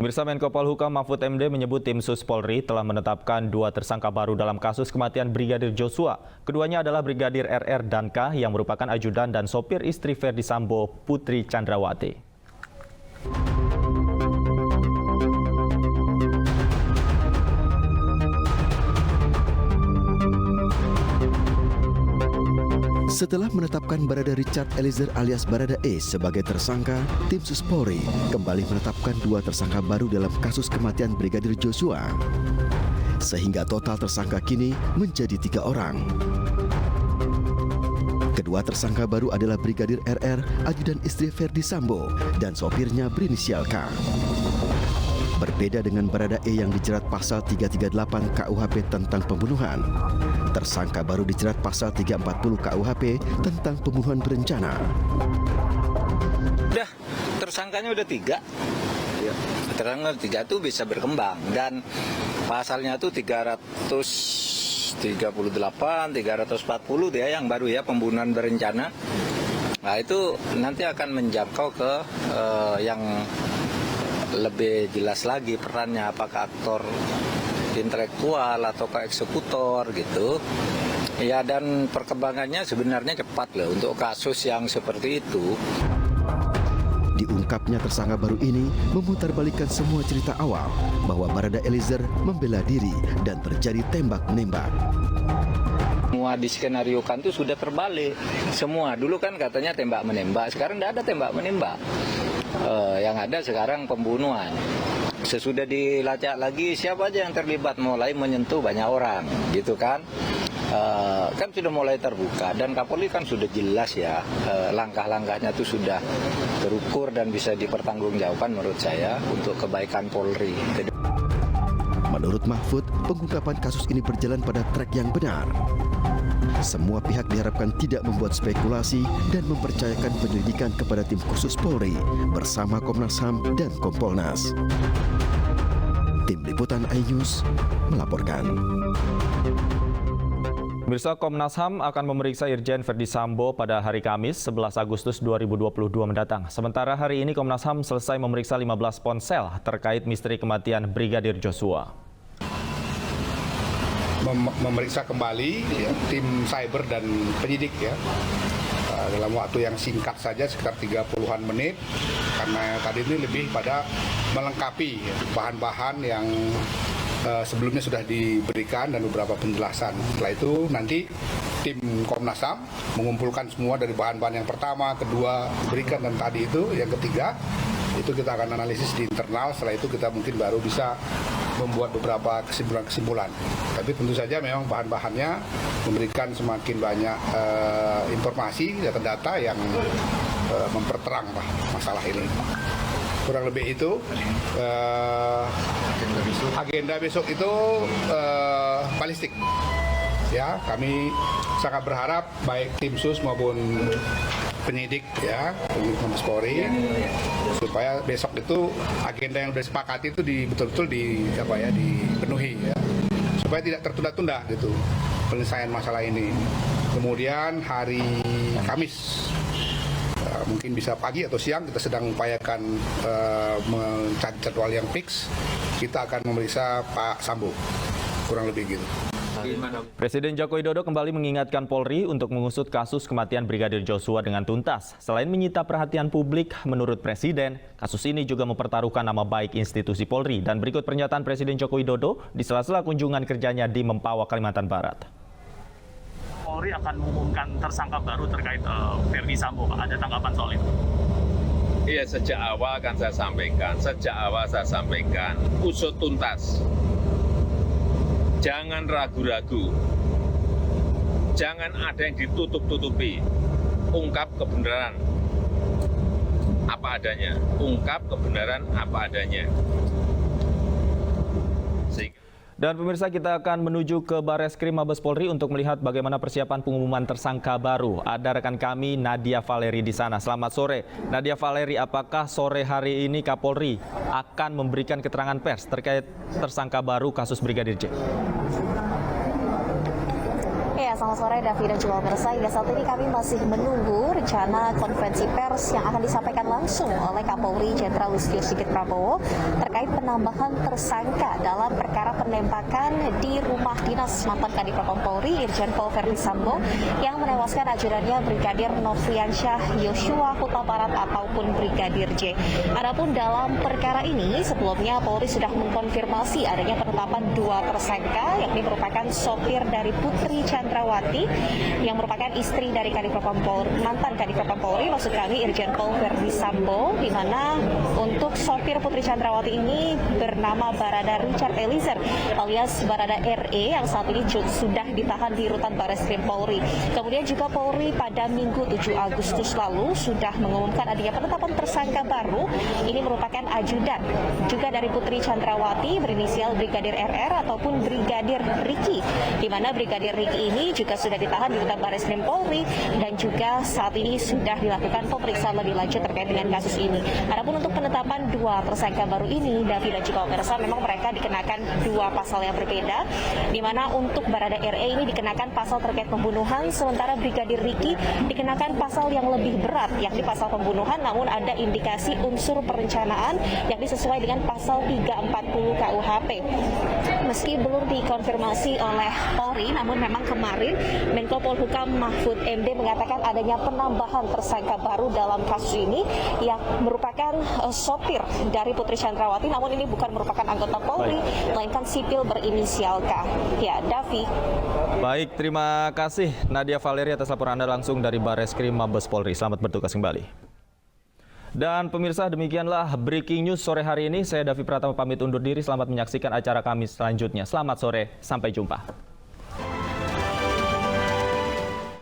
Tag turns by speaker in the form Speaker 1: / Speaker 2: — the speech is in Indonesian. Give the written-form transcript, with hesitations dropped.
Speaker 1: Pemirsa, Menko Polhukam Mahfud MD menyebut tim Sus Polri telah menetapkan 2 tersangka baru dalam kasus kematian Brigadir Joshua. Keduanya adalah Brigadir RR dan K yang merupakan ajudan dan sopir istri Ferdi Sambo, Putri Chandrawati.
Speaker 2: Setelah menetapkan Barada Richard Eliezer alias Barada E sebagai tersangka, tim Sus Polri kembali menetapkan 2 tersangka baru dalam kasus kematian Brigadir Joshua. Sehingga total tersangka kini menjadi 3 orang. Kedua tersangka baru adalah Brigadir RR, ajudan istri Ferdi Sambo, dan sopirnya berinisial K. Berbeda dengan Barada E yang dijerat pasal 338 KUHP tentang pembunuhan, tersangka baru dijerat pasal 340 KUHP tentang pembunuhan berencana.
Speaker 3: Udah, tersangkanya udah 3. Tersangka 3 itu bisa berkembang dan pasalnya itu 338, 340 dia yang baru ya, pembunuhan berencana. Nah itu nanti akan menjangkau ke yang lebih jelas lagi perannya, apakah aktor intelektual atau ke eksekutor gitu. Ya, dan perkembangannya sebenarnya cepat loh untuk kasus yang seperti itu.
Speaker 2: Diungkapnya tersangka baru ini memutarbalikkan semua cerita awal bahwa Barada Eliezer membela diri dan terjadi tembak-menembak.
Speaker 3: Semua diskenariokan itu sudah terbalik. Semua dulu kan katanya tembak-menembak, sekarang tidak ada tembak-menembak. Yang ada sekarang pembunuhan. Sesudah dilacak lagi siapa aja yang terlibat, mulai menyentuh banyak orang gitu kan. Kan sudah mulai terbuka dan Kapolri kan sudah jelas ya, langkah-langkahnya itu sudah terukur dan bisa dipertanggungjawabkan menurut saya untuk kebaikan Polri.
Speaker 2: Menurut Mahfud, pengungkapan kasus ini berjalan pada trek yang benar. Semua pihak diharapkan tidak membuat spekulasi dan mempercayakan penyelidikan kepada tim khusus Polri bersama Komnas HAM dan Kompolnas. Tim Liputan iNews melaporkan.
Speaker 1: Pemirsa, Komnas HAM akan memeriksa Irjen Ferdi Sambo pada hari Kamis 11 Agustus 2022 mendatang. Sementara hari ini Komnas HAM selesai memeriksa 15 ponsel terkait misteri kematian Brigadir Joshua.
Speaker 4: Memeriksa kembali ya, tim cyber dan penyidik ya, dalam waktu yang singkat saja sekitar 30-an menit, karena tadi ini lebih pada melengkapi ya, bahan-bahan yang sebelumnya sudah diberikan dan beberapa penjelasan. Setelah itu nanti tim Komnas HAM mengumpulkan semua dari bahan-bahan yang pertama, kedua diberikan, dan tadi itu yang ketiga itu kita akan analisis di internal. Setelah itu kita mungkin baru bisa membuat beberapa kesimpulan-kesimpulan. Tapi tentu saja memang bahan-bahannya memberikan semakin banyak informasi, data-data yang memperterang masalah ini. Kurang lebih itu. Agenda besok itu balistik. Ya, kami sangat berharap baik tim sus maupun penyidik ya, Mabes Polri, supaya besok itu agenda yang sudah disepakati itu betul-betul dipenuhi ya, supaya tidak tertunda-tunda gitu penyelesaian masalah ini. Kemudian hari Kamis mungkin bisa pagi atau siang, kita sedang upayakan mencari jadwal yang fix, kita akan memeriksa Pak Sambo, kurang lebih gitu.
Speaker 1: Presiden Joko Widodo kembali mengingatkan Polri untuk mengusut kasus kematian Brigadir Joshua dengan tuntas. Selain menyita perhatian publik, menurut Presiden, kasus ini juga mempertaruhkan nama baik institusi Polri. Dan berikut pernyataan Presiden Joko Widodo di sela-sela kunjungan kerjanya di Mempawah, Kalimantan Barat.
Speaker 5: Polri akan mengumumkan tersangka baru terkait Ferdi Sambo, Pak. Ada tanggapan soal itu?
Speaker 6: Iya, sejak awal kan saya sampaikan, usut tuntas. Jangan ragu-ragu, jangan ada yang ditutup-tutupi, ungkap kebenaran apa adanya,
Speaker 1: Dan pemirsa, kita akan menuju ke Bareskrim Mabes Polri untuk melihat bagaimana persiapan pengumuman tersangka baru. Ada rekan kami Nadia Valeri di sana. Selamat sore, Nadia Valeri. Apakah sore hari ini Kapolri akan memberikan keterangan pers terkait tersangka baru kasus Brigadir J?
Speaker 7: Ya, selamat sore Davi dan juga pemirsa. Hingga saat ini kami masih menunggu rencana konferensi pers yang akan disampaikan langsung oleh Kapolri Jenderal Listio Sigit Prabowo terkait penambahan tersangka dalam perkara penembakan di rumah dinas mantan Kadif Propam Polri Irjen Pol Verdi Sambo yang menewaskan ajudannya Brigadir Nofriansyah Yosua Huta Barat ataupun Brigadir J. Adapun dalam perkara ini sebelumnya Polri sudah mengkonfirmasi adanya penetapan 2 tersangka, yakni merupakan sopir dari Putri Chandrawati yang merupakan istri dari mantan Kadif Propam Polri, maksud kami Irjen Pol Verdi Sambo, di mana untuk sopir Putri Chandrawati ini bernama Barada Richard Eliezer alias Barada RE yang saat ini sudah ditahan di Rutan Bareskrim Polri. Kemudian juga Polri pada Minggu 7 Agustus lalu sudah mengumumkan adanya penetapan tersangka baru. Ini merupakan ajudan juga dari Putri Chandrawati berinisial Brigadir RR ataupun Brigadir Riki, di mana Brigadir Riki ini juga sudah ditahan di Rutan Bareskrim Polri dan juga saat ini sudah dilakukan pemeriksaan lebih lanjut terkait dengan kasus ini. Adapun untuk penetapan 2 tersangka baru ini, Davi dan juga pemirsa, memang mereka dikenakan 2 pasal yang berbeda, di mana untuk Barada RE ini dikenakan pasal terkait pembunuhan, sementara Brigadir Riki dikenakan pasal yang lebih berat, yakni pasal pembunuhan, namun ada indikasi unsur perencanaan, yakni sesuai dengan pasal 340 KUHP. Meski belum dikonfirmasi oleh Polri, namun memang kemarin Menko Polhukam Mahfud MD mengatakan adanya penambahan tersangka baru dalam kasus ini yang merupakan sopir dari Putri Chandrawati, namun ini bukan merupakan anggota Polri, melainkan sipil berinisial K. Ya, Davi.
Speaker 1: Baik, terima kasih Nadia Valeria atas laporan Anda langsung dari Bareskrim Mabes Polri. Selamat bertugas kembali. Dan pemirsa, demikianlah breaking news sore hari ini. Saya Davi Pratama pamit undur diri. Selamat menyaksikan acara kami selanjutnya. Selamat sore, sampai jumpa.